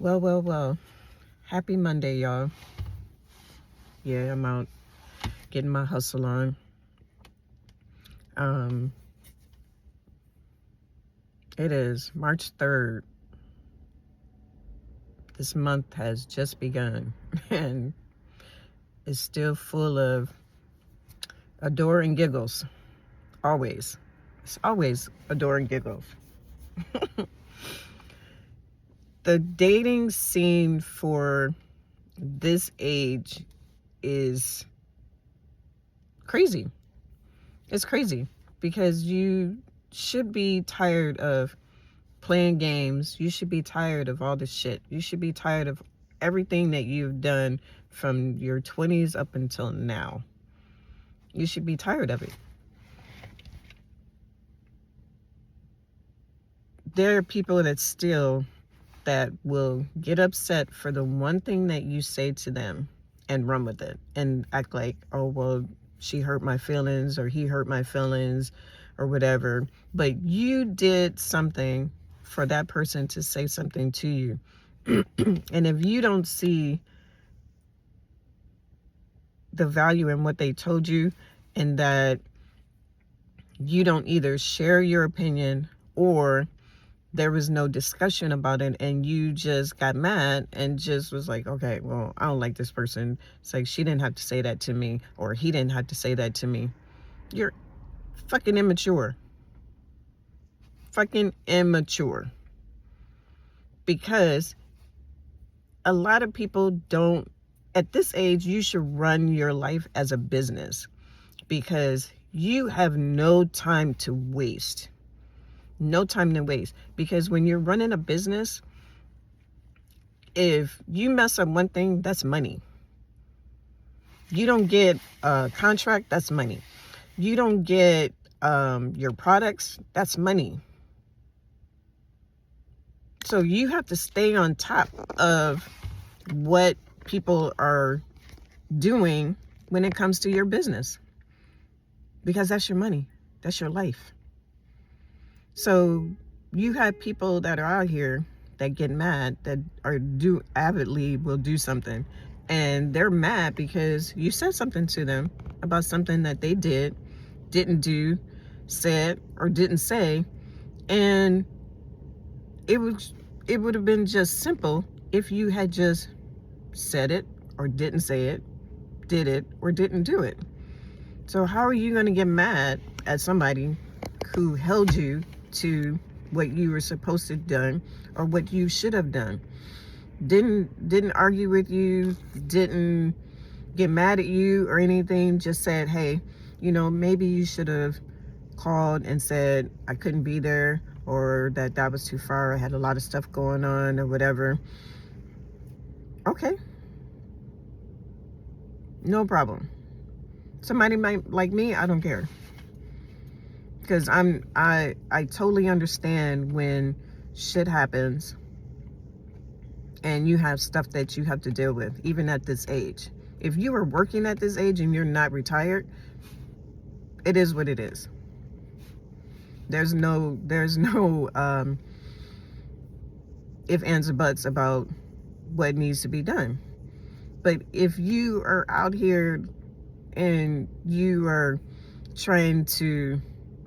Well. Happy Monday, y'all. Yeah, I'm out getting my hustle on. It is March 3rd. This month has just begun and it's still full of adoring giggles. Always. It's always adoring giggles. The dating scene for this age is crazy. It's crazy because you should be tired of playing games. You should be tired of all this shit. You should be tired of everything that you've done from your 20s up until now. You should be tired of it. There are people that will get upset for the one thing that you say to them and run with it and act like, oh, well, she hurt my feelings or he hurt my feelings or whatever. But you did something for that person to say something to you. And if you don't see the value in what they told you, and that you don't either share your opinion or there was no discussion about it and you just got mad and just was like, okay, well, I don't like this person. It's like, she didn't have to say that to me, or he didn't have to say that to me. You're fucking immature. Fucking immature. Because a lot of people don't, at this age, you should run your life as a business because you have no time to waste. No time to waste. Because when you're running a business, if you mess up one thing, that's money. You don't get a contract, that's money. You don't get your products, that's money. So you have to stay on top of what people are doing when it comes to your business, because that's your money, that's your life. So you have people that are out here that get mad, that are avidly will do something, and they're mad because you said something to them about something that they didn't do, said, or didn't say. And it would have been just simple if you had just said it or didn't say it, did it or didn't do it. So how are you going to get mad at somebody who held you to what you were supposed to have done or what you should have done? Didn't argue with you, didn't get mad at you or anything, just said, hey, maybe you should have called and said I couldn't be there, or that was too far, I had a lot of stuff going on or whatever. Okay, no problem. Somebody might like me, I don't care. Because I totally understand when shit happens and you have stuff that you have to deal with, even at this age. If you are working at this age and you're not retired, it is what it is. There's no if, ands, or buts about what needs to be done. But if you are out here and you are trying to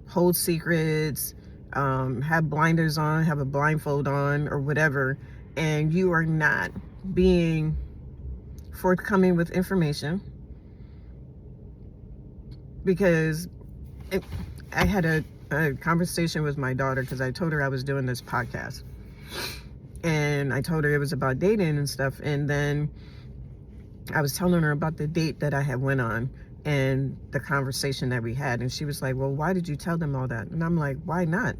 hold secrets, have blinders on, have a blindfold on or whatever, and you are not being forthcoming with information, because I had a conversation with my daughter because I told her I was doing this podcast, and I told her it was about dating and stuff, and then I was telling her about the date that I had went on and the conversation that we had, and she was like, well, why did you tell them all that? And I'm like, why not?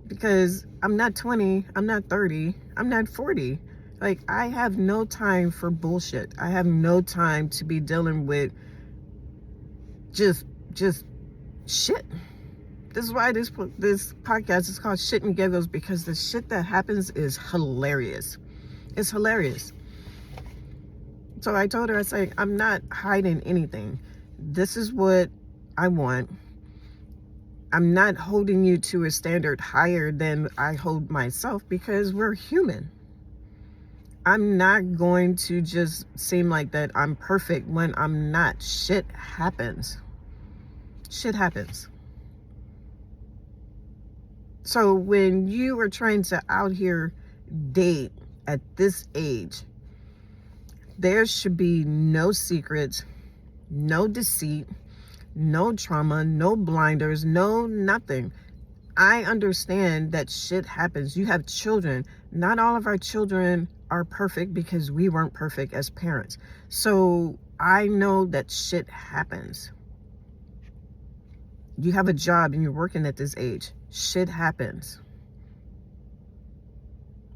Because I'm not 20, I'm not 30, I'm not 40. Like, I have no time for bullshit. I have no time to be dealing with just shit. This is why this podcast is called Shit and Giggles, because the shit that happens is hilarious. It's hilarious. So I told her, I said, I'm not hiding anything. This is what I want. I'm not holding you to a standard higher than I hold myself, because we're human. I'm not going to just seem like that I'm perfect when I'm not. Shit happens. Shit happens. So when you are trying to out here date at this age, there should be no secrets, no deceit, no trauma, no blinders, no nothing. I understand that shit happens. You have children. Not all of our children are perfect because we weren't perfect as parents. So I know that shit happens. You have a job and you're working at this age. Shit happens.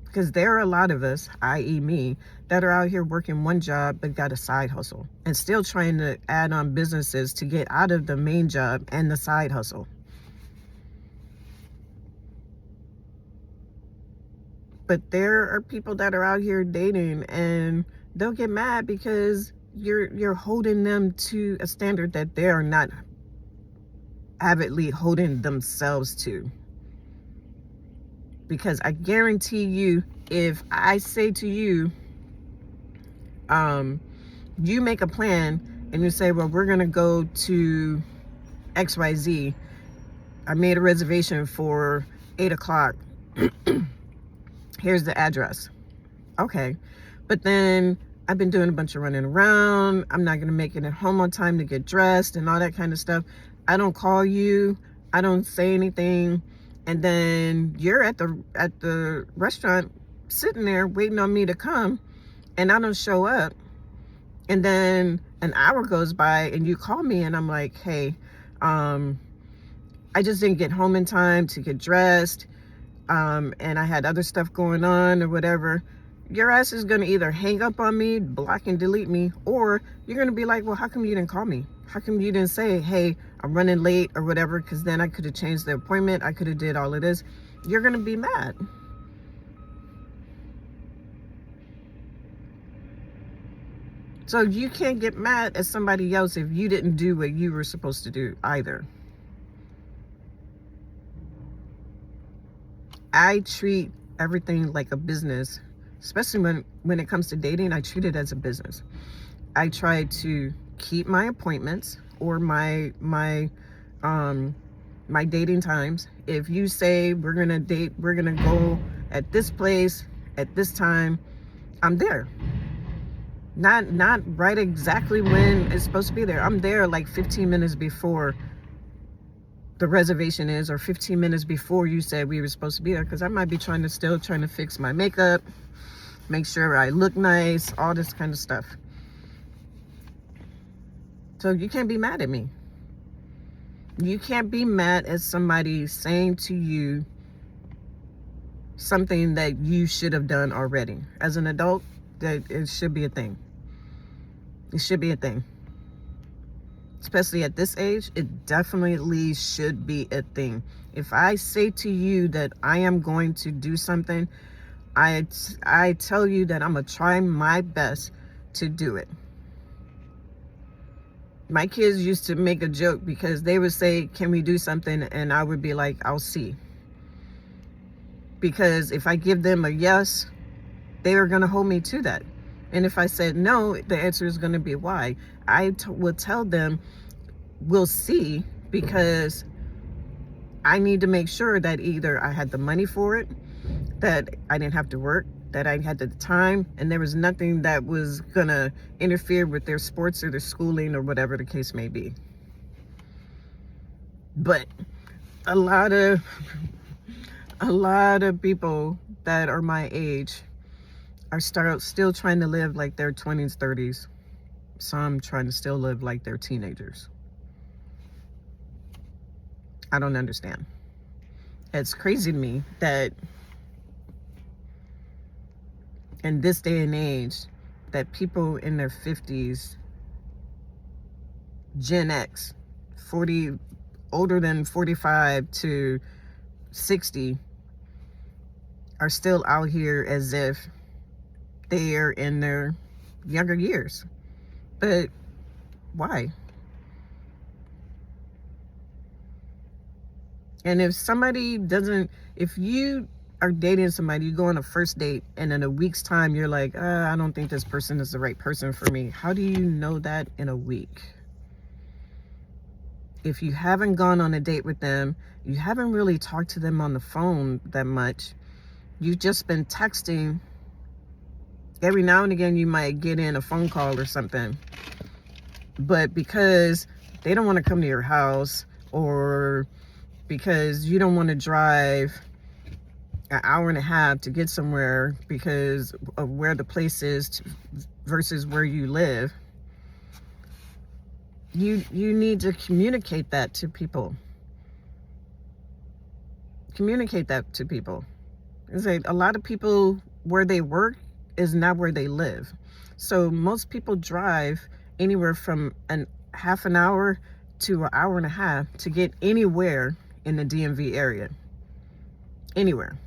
Because there are a lot of us, i.e. me, that are out here working one job but got a side hustle and still trying to add on businesses to get out of the main job and the side hustle. But there are people that are out here dating and they'll get mad because you're holding them to a standard that they are not avidly holding themselves to. Because I guarantee you, if I say to you, you make a plan and you say, well, we're gonna go to XYZ. I made a reservation for 8 o'clock. Here's the address. Okay. But then I've been doing a bunch of running around. I'm not gonna make it at home on time to get dressed and all that kind of stuff. I don't call you. I don't say anything. And then you're at the restaurant sitting there waiting on me to come, and I don't show up. And then an hour goes by and you call me and I'm like, hey, I just didn't get home in time to get dressed, and I had other stuff going on or whatever. Your ass is gonna either hang up on me, block and delete me, or you're gonna be like, well, how come you didn't call me? How come you didn't say, hey, I'm running late or whatever? Because then I could have changed the appointment. I could have did all of this. You're gonna be mad. So you can't get mad at somebody else if you didn't do what you were supposed to do either. I treat everything like a business, especially when it comes to dating. I treat it as a business. I try to keep my appointments or my dating times. If you say we're gonna date, we're gonna go at this place at this time, I'm there. Not right exactly when it's supposed to be there. I'm there like 15 minutes before the reservation is, or 15 minutes before you said we were supposed to be there, because I might be still trying to fix my makeup, make sure I look nice, all this kind of stuff. So you can't be mad at me. You can't be mad at somebody saying to you something that you should have done already. As an adult, that it should be a thing. It should be a thing. Especially at this age, it definitely should be a thing. If I say to you that I am going to do something, I tell you that I'm going to try my best to do it. My kids used to make a joke because they would say, can we do something? And I would be like, I'll see. Because if I give them a yes, they are going to hold me to that. And if I said no, the answer is going to be why. I will tell them, we'll see, because I need to make sure that either I had the money for it, that I didn't have to work, that I had the time, and there was nothing that was going to interfere with their sports or their schooling or whatever the case may be. But a lot of people that are my age are still trying to live like their 20s, 30s. Some trying to still live like they're teenagers. I don't understand. It's crazy to me that in this day and age, that people in their 50s, Gen X, 40, older than 45 to 60, are still out here as if they are in their younger years. But why? And if somebody doesn't, if you are dating somebody, you go on a first date, and in a week's time, you're like, I don't think this person is the right person for me. How do you know that in a week? If you haven't gone on a date with them, you haven't really talked to them on the phone that much, you've just been texting. Every now and again, you might get in a phone call or something. But because they don't want to come to your house, or because you don't want to drive an hour and a half to get somewhere because of where the place is versus where you live, you need to communicate that to people. Communicate that to people. It's like a lot of people, where they work is not where they live. So most people drive anywhere from half an hour to an hour and a half to get anywhere in the DMV area. Anywhere.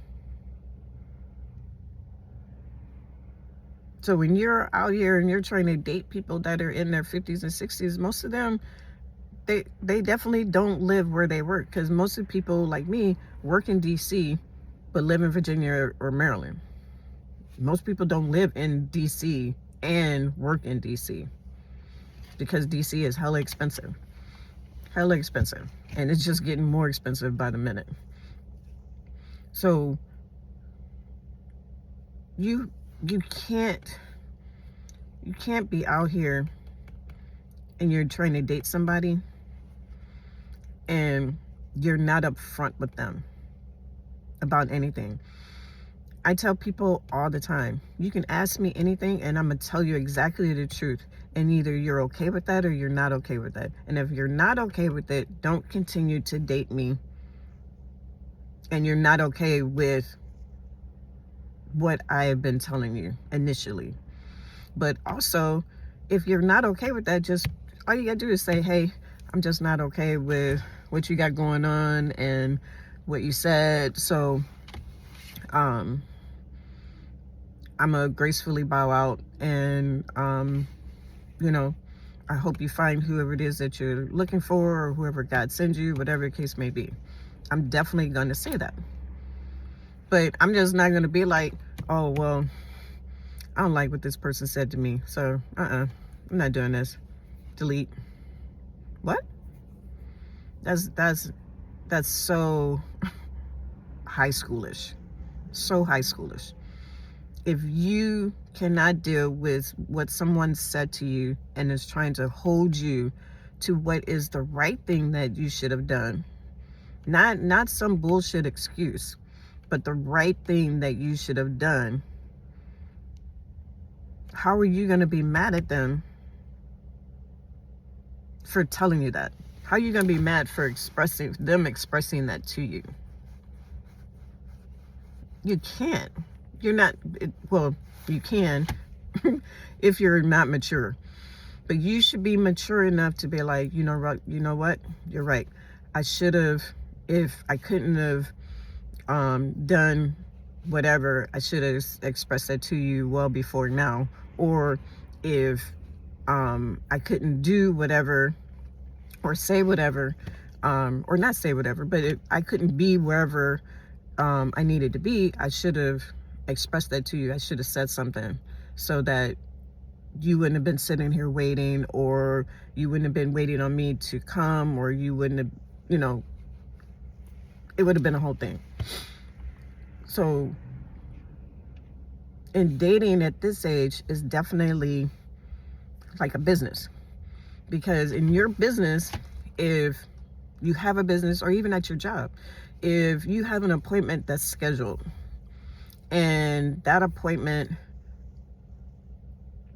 So when you're out here and you're trying to date people that are in their 50s and 60s, most of them, they definitely don't live where they work, because most of the people like me work in DC but live in Virginia or Maryland. Most people don't live in DC and work in DC, because DC is hella expensive. Hella expensive. And it's just getting more expensive by the minute. So you can't be out here and you're trying to date somebody and you're not upfront with them about anything. I tell people all the time, you can ask me anything and I'm gonna tell you exactly the truth, and either you're okay with that or you're not okay with that. And if you're not okay with it, don't continue to date me, and you're not okay with what I have been telling you initially. But also, if you're not okay with that, just all you gotta do is say, hey, I'm just not okay with what you got going on and what you said, so I'm gonna gracefully bow out, and you know, I hope you find whoever it is that you're looking for, or whoever God sends you, whatever the case may be. I'm definitely gonna say that. But I'm just not gonna be like, oh, well, I don't like what this person said to me, so I'm not doing this. Delete. What? That's so high schoolish. So high schoolish. If you cannot deal with what someone said to you and is trying to hold you to what is the right thing that you should have done, not some bullshit excuse, but the right thing that you should have done, how are you going to be mad at them for telling you that? How are you going to be mad for expressing that to you? You can't. You're not, well, you can if you're not mature. But you should be mature enough to be like, you know what? You're right. I should have, if I couldn't have done whatever, I should have expressed that to you well before now. Or if I couldn't do whatever or say whatever, or not say whatever, but if I couldn't be wherever I needed to be, I should have expressed that to you. I should have said something so that you wouldn't have been sitting here waiting, or you wouldn't have been waiting on me to come, or you wouldn't have, it would have been a whole thing. So, in dating at this age is definitely like a business, because in your business, if you have a business, or even at your job, if you have an appointment that's scheduled, and that appointment,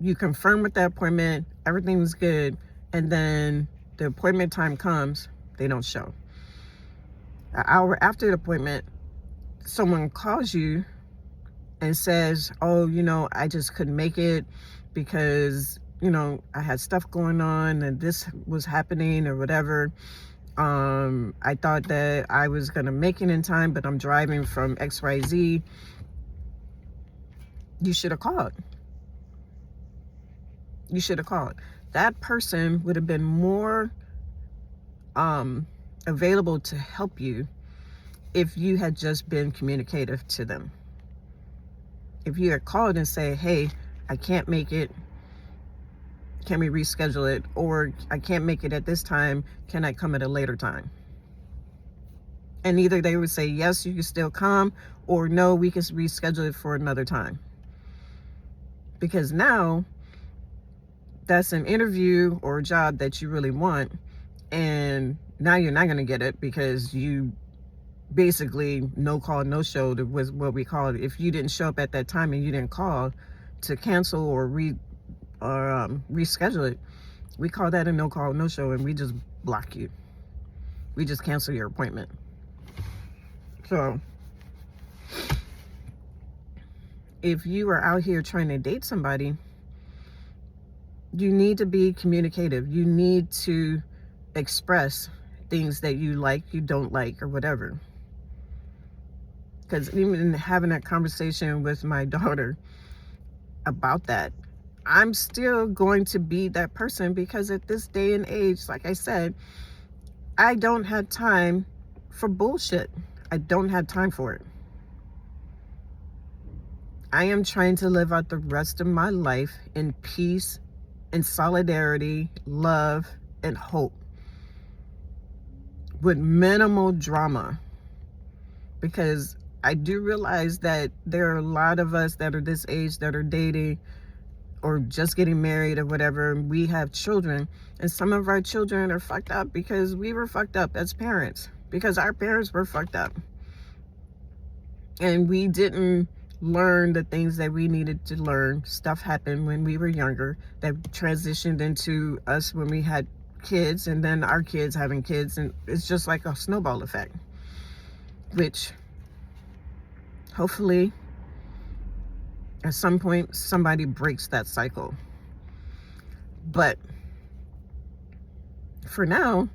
you confirm with that appointment, everything's good, and then the appointment time comes, they don't show. An hour after the appointment, someone calls you and says, oh, I just couldn't make it because, I had stuff going on and this was happening or whatever. I thought that I was going to make it in time, but I'm driving from XYZ. You should have called. You should have called. That person would have been more available to help you if you had just been communicative to them. If you had called and say, hey, I can't make it, can we reschedule it? Or I can't make it at this time, can I come at a later time? And either they would say, yes, you can still come, or no, we can reschedule it for another time. Because now that's an interview or a job that you really want, and now you're not going to get it because you basically no call, no show was what we call it. If you didn't show up at that time and you didn't call to cancel or reschedule it, we call that a no call, no show, and we just block you. We just cancel your appointment. So if you are out here trying to date somebody, you need to be communicative. You need to express things that you like, you don't like, or whatever. Because even in having that conversation with my daughter about that, I'm still going to be that person, because at this day and age, like I said, I don't have time for bullshit. I don't have time for it. I am trying to live out the rest of my life in peace, in solidarity, love, and hope, with minimal drama. Because I do realize that there are a lot of us that are this age that are dating or just getting married or whatever. We have children, and some of our children are fucked up because we were fucked up as parents, because our parents were fucked up. And we didn't learn the things that we needed to learn. Stuff happened when we were younger that transitioned into us when we had kids, and then our kids having kids, and it's just like a snowball effect, which hopefully at some point somebody breaks that cycle. But for now,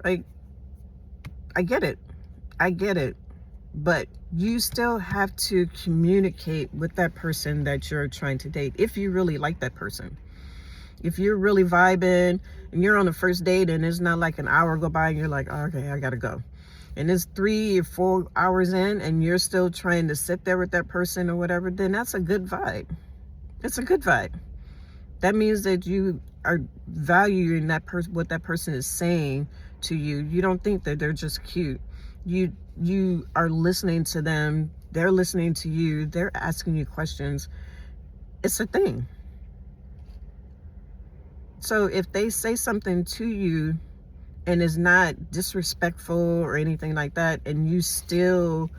like, I get it, but you still have to communicate with that person that you're trying to date. If you really like that person, if you're really vibing and you're on the first date and it's not like an hour go by and you're like, oh, okay, I gotta go, and it's 3 or 4 hours in and you're still trying to sit there with that person or whatever, then that's a good vibe. It's a good vibe. That means that you are valuing that person, what that person is saying to you. You don't think that they're just cute. You are listening to them. They're listening to you. They're asking you questions. It's a thing. So if they say something to you and is not disrespectful or anything like that, and you still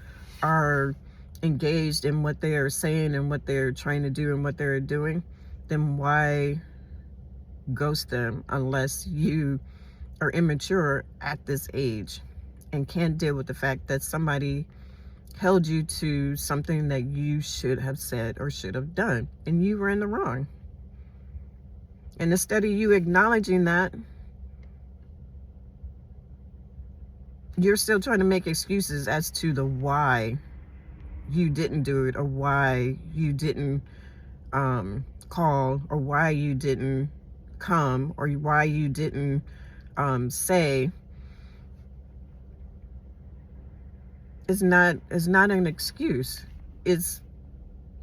are engaged in what they are saying and what they're trying to do and what they're doing, then why ghost them unless you are immature at this age and can't deal with the fact that somebody held you to something that you should have said or should have done, and you were in the wrong. And instead of you acknowledging that, you're still trying to make excuses as to the why you didn't do it, or why you didn't call, or why you didn't come, or why you didn't say. It's not an excuse. It's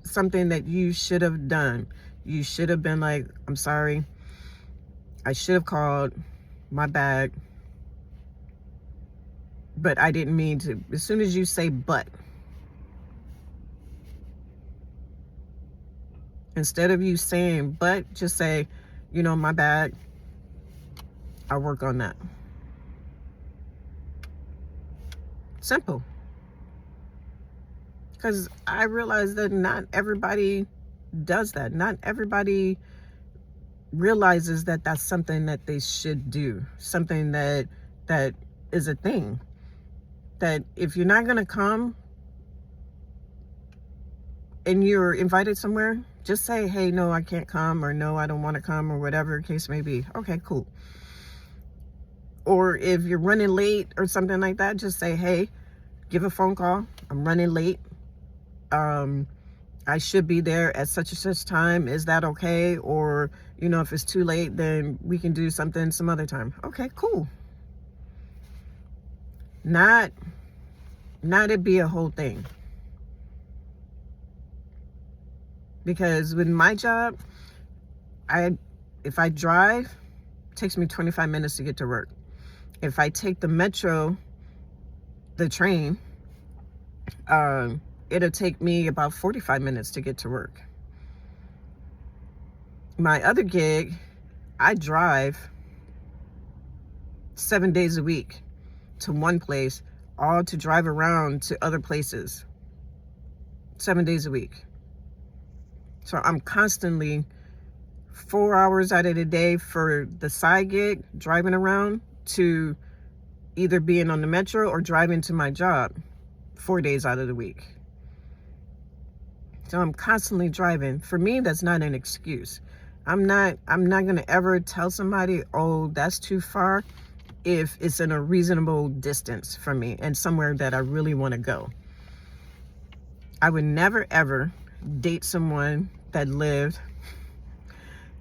something that you should have done. You should have been like, I'm sorry, I should have called, my bad, but I didn't mean to. As soon as you say but, instead of you saying but, just say, you know, my bad, I'll work on that. Simple. Because I realize that not everybody does that. Not everybody realizes that that's something that they should do. Something that is a thing. That if you're not going to come and you're invited somewhere, just say, hey, no, I can't come, or no, I don't want to come, or whatever the case may be. Okay, cool. Or if you're running late or something like that, just say, hey, give a phone call. I'm running late. I should be there at such and such time. Is that okay? Or, you know, if it's too late, then we can do something some other time. Okay, cool. Not Not it be a whole thing. Because with my job, if I drive, it takes me 25 minutes to get to work. If I take the metro, the train, it'll take me about 45 minutes to get to work. My other gig, I drive 7 days a week to one place, all to drive around to other places 7 days a week. So I'm constantly 4 hours out of the day for the side gig, driving around, to either being on the metro or driving to my job 4 days out of the week. So I'm constantly driving. For me, that's not an excuse. I'm not gonna ever tell somebody, oh, that's too far, if it's in a reasonable distance from me and somewhere that I really want to go. I would never ever date someone that lived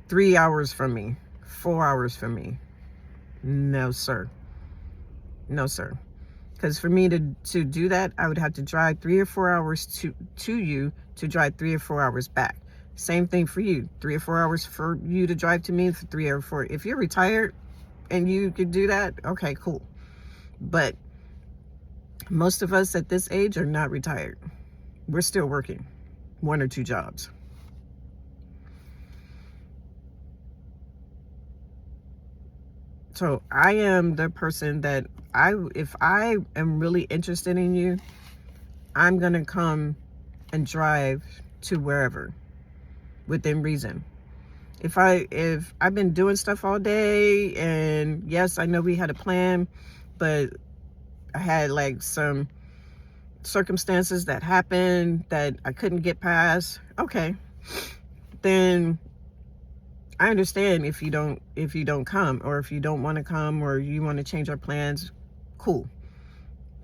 3 hours from me, 4 hours from me. No, sir. No, sir. Because for me to do that, I would have to drive 3 or 4 hours to you to drive 3 or 4 hours back. Same thing for you. 3 or 4 hours for you to drive to me, for 3 or 4. If you're retired and you could do that, okay, cool. But most of us at this age are not retired. We're still working 1 or 2 jobs. So I am the person that if I am really interested in you, I'm going to come and drive to wherever within reason. If I've been doing stuff all day, and yes, I know we had a plan, but I had like some circumstances that happened that I couldn't get past, okay, then I understand if you don't come, or if you don't want to come, or you want to change our plans, cool.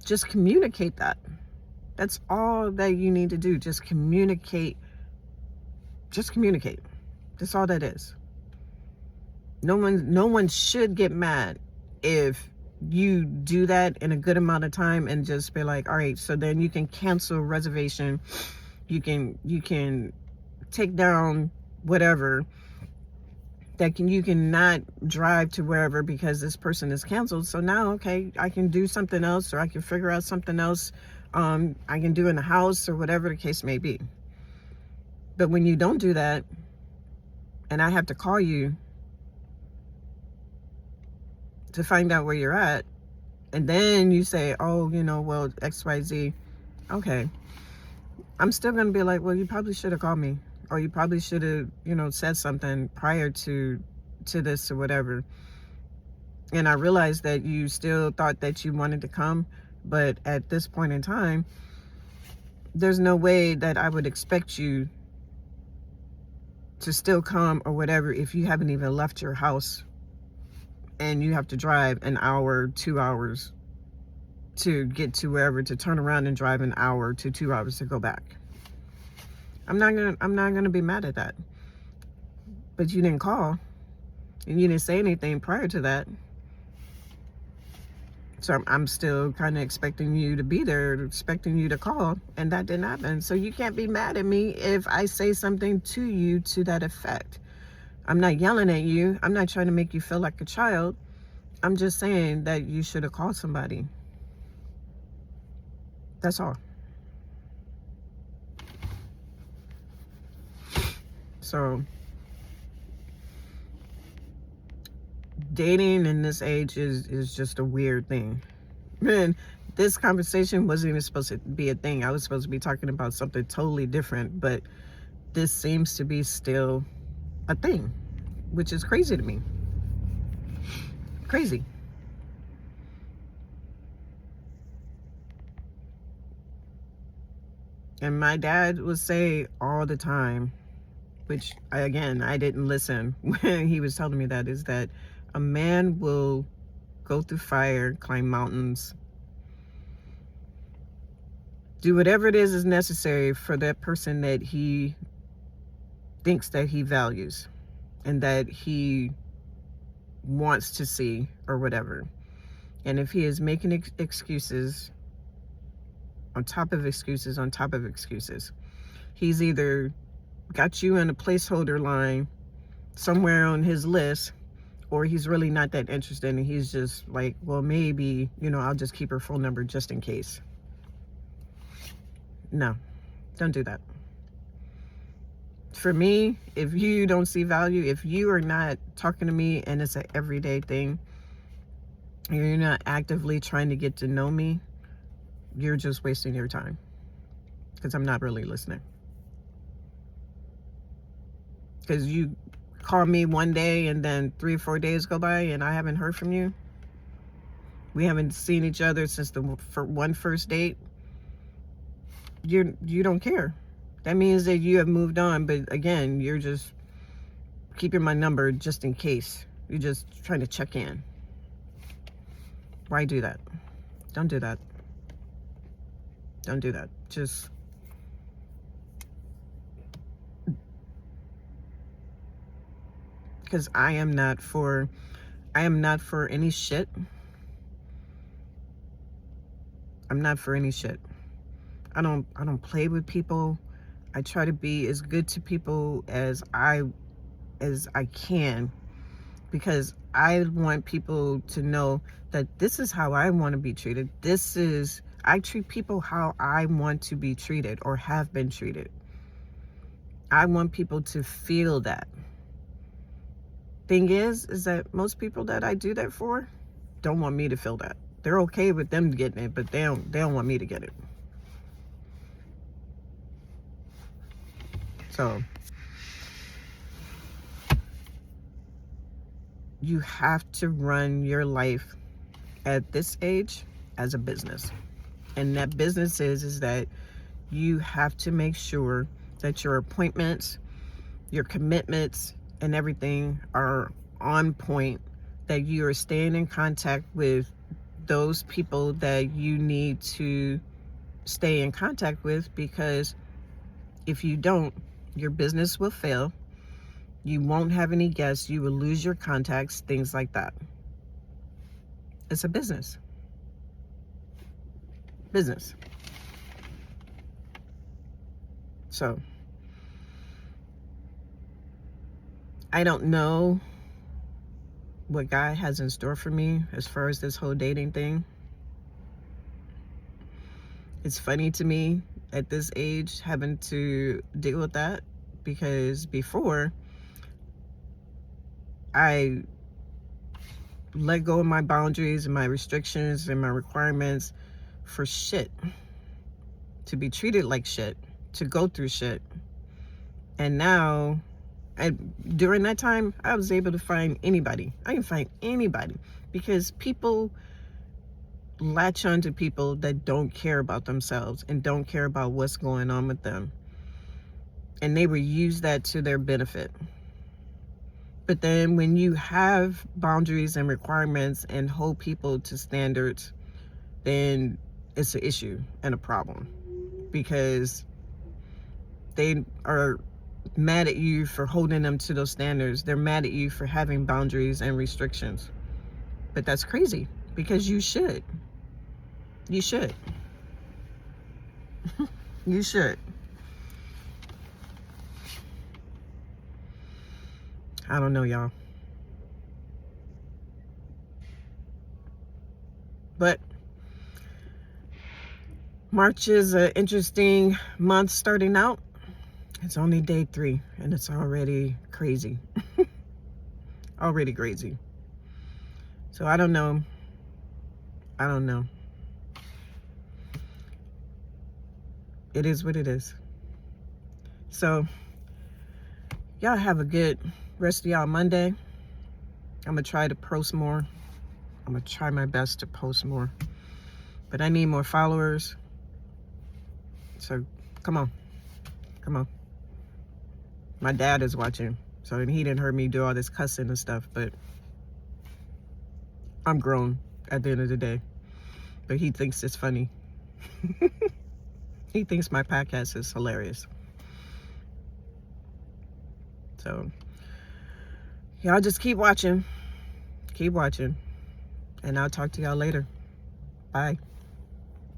Just communicate that. That's all that you need to do. Just communicate. Just communicate. That's all that is. No one should get mad if you do that in a good amount of time and just be like, all right, so then you can cancel reservation. You can take down whatever. You cannot drive to wherever because this person is canceled. So now, okay, I can do something else, or I can figure out something else I can do in the house, or whatever the case may be. But when you don't do that, and I have to call you to find out where you're at, and then you say, oh, well, XYZ, okay, I'm still going to be like, well, you probably should have called me. Or you probably should have, said something prior to this or whatever. And I realized that you still thought that you wanted to come, but at this point in time, there's no way that I would expect you to still come or whatever if you haven't even left your house and you have to drive an hour, 2 hours to get to wherever, to turn around and drive an hour to 2 hours to go back. I'm not gonna be mad at that. But you didn't call, and you didn't say anything prior to that. So I'm still kind of expecting you to be there, expecting you to call, and that didn't happen. So you can't be mad at me if I say something to you to that effect. I'm not yelling at you. I'm not trying to make you feel like a child. I'm just saying that you should have called somebody. That's all. So dating in this age is just a weird thing. Man, this conversation wasn't even supposed to be a thing. I was supposed to be talking about something totally different, but this seems to be still a thing, which is crazy to me. Crazy. And my dad would say all the time, which I didn't listen when he was telling me that, is that a man will go through fire, climb mountains, do whatever it is necessary for that person that he thinks that he values and that he wants to see or whatever. And if he is making excuses on top of excuses on top of excuses. He's either got you in a placeholder line somewhere on his list, or he's really not that interested and he's just like, well, maybe, I'll just keep her phone number just in case. No, don't do that. For me, if you don't see value, if you are not talking to me and it's an everyday thing, you're not actively trying to get to know me, you're just wasting your time, because I'm not really listening. Because you call me one day and then 3 or 4 days go by and I haven't heard from you. We haven't seen each other since the first date. You don't care. That means that you have moved on, but again, you're just keeping my number just in case. You're just trying to check in. Why do that? Don't do that. Don't do that. Just because I am not for any shit. I'm not for any shit. I don't play with people. I try to be as good to people as I can, because I want people to know that this is how I want to be treated. I treat people how I want to be treated or have been treated. I want people to feel that. Thing is that most people that I do that for don't want me to feel that. They're okay with them getting it, but they don't want me to get it. So you have to run your life at this age as a business. And that business is that you have to make sure that your appointments, your commitments, and everything are on point, that you are staying in contact with those people that you need to stay in contact with, because if you don't, your business will fail. You won't have any guests. You will lose your contacts, things like that. It's a business. Business. So, I don't know what God has in store for me as far as this whole dating thing. It's funny to me at this age having to deal with that, because before I let go of my boundaries and my restrictions and my requirements for shit, to be treated like shit, to go through shit. And now, during that time, I was able to find anybody. I can find anybody, because people latch onto people that don't care about themselves and don't care about what's going on with them. And they will use that to their benefit. But then when you have boundaries and requirements and hold people to standards, then it's an issue and a problem, because they are mad at you for holding them to those standards. They're mad at you for having boundaries and restrictions. But that's crazy, because you should. You should. You should. I don't know, y'all. But March is an interesting month starting out. It's only day 3 and it's already crazy. Already crazy. So I don't know. It is what it is. So y'all have a good rest of y'all Monday. I'm gonna try to post more. I'm gonna try my best to post more, but I need more followers. So come on. My dad is watching, so he didn't hear me do all this cussing and stuff, but I'm grown at the end of the day. But he thinks it's funny. He thinks my podcast is hilarious. So y'all just keep watching, and I'll talk to y'all later. Bye.